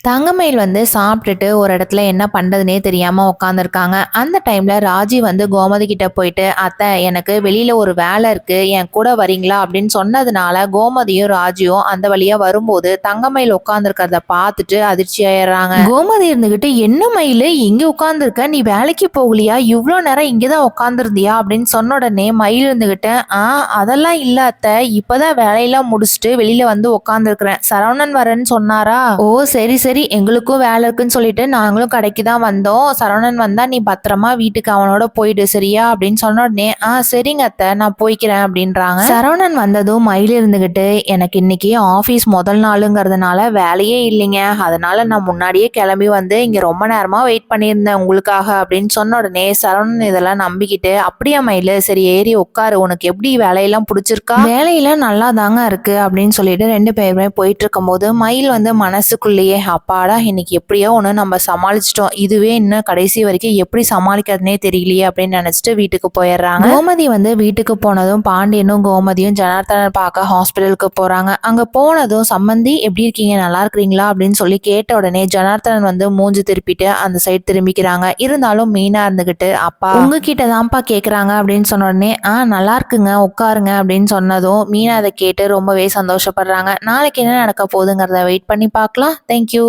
தங்கமயில் வந்து சாப்பிட்டுட்டு ஒரு இடத்துல என்ன பண்றதுனே தெரியாம உட்காந்துருக்காங்க. அந்த டைம்ல ராஜி வந்து கோமதி கிட்ட போயிட்டு, அத்தை எனக்கு வெளியில ஒரு வேலை இருக்கு, என் கூட வரீங்களா அப்படின்னு சொன்னதுனால கோமதியும் ராஜியும் அந்த வழியா வரும்போது தங்கமயில் உட்காந்துருக்கிறத பார்த்துட்டு அதிர்ச்சி ஆயிடுறாங்க. கோமதி இருந்துகிட்டு, என்ன மயில் இங்க உட்காந்துருக்க, நீ வேலைக்கு போகலையா, இவ்வளோ நேரம் இங்கதான் உட்காந்துருந்தியா அப்படின்னு சொன்ன உடனே மயில் இருந்துகிட்டு, அதெல்லாம் இல்ல அத்தை, இப்பதான் வேலையெல்லாம் முடிச்சுட்டு வெளியில வந்து உட்காந்துருக்கிறேன், சரவணன் வரேன்னு சொன்னாரா. ஓ சரி சரி, எங்களுக்கும் வேலை இருக்குன்னு சொல்லிட்டு நாங்களும் கடைக்கு தான் வந்தோம், சரவணன் வந்தா நீ பத்திரமா வீட்டுக்கு அவனோட போயிடு சரியா அப்படின்னு சொன்ன உடனே சரிங்க அத்தை நான் போய்க்கிறேன் அப்படின்றாங்க. சரவணன் வந்ததும் மயில் இருந்துகிட்டு, எனக்கு இன்னைக்கு ஆபீஸ் முதல் நாளுங்கிறதுனால வேலையே இல்லைங்க, அதனால நான் முன்னாடியே கிளம்பி வந்து இங்க ரொம்ப நேரமா வெயிட் பண்ணியிருந்தேன் உங்களுக்காக அப்படின்னு சொன்ன உடனே சரவணன் இதெல்லாம் நம்பிக்கிட்டு, அப்படியா மயில், சரி ஏறி உட்காரு, உனக்கு எப்படி வேலையெல்லாம் பிடிச்சிருக்கா, வேலையெல்லாம் நல்லா தாங்க இருக்கு அப்படின்னு சொல்லிட்டு ரெண்டு பேருமே போயிட்டு இருக்கும் போது மயில் வந்து மனசுக்குள்ளேயே, அப்பாடா இன்னைக்கு எப்படியோ ஒன்று நம்ம சமாளிச்சிட்டோம், இதுவே இன்னும் கடைசி வரைக்கும் எப்படி சமாளிக்கிறதுனே தெரியலையே அப்படின்னு நினைச்சிட்டு வீட்டுக்கு போயிடுறாங்க. கோமதி வந்து வீட்டுக்கு போனதும் பாண்டியனும் கோமதியும் ஜனார்த்தனை பார்க்க ஹாஸ்பிட்டலுக்கு போறாங்க. அங்க போனதும் சம்மந்தி எப்படி இருக்கீங்க, நல்லா இருக்கிறீங்களா அப்படின்னு சொல்லி கேட்ட உடனே ஜனார்த்தனன் வந்து மூஞ்சி திருப்பிட்டு அந்த சைடு திரும்பிக்கிறாங்க. இருந்தாலும் மீனா இருந்துகிட்டு, அப்பா உங்ககிட்ட தான்ப்பா கேக்குறாங்க அப்படின்னு சொன்ன உடனே நல்லா இருக்குங்க உட்காருங்க அப்படின்னு சொன்னதும் மீனா அதை கேட்டு ரொம்பவே சந்தோஷப்படுறாங்க. நாளைக்கு என்ன நடக்க போகுதுங்கிறத வெயிட் பண்ணி பார்க்கலாம். தேங்க்யூ.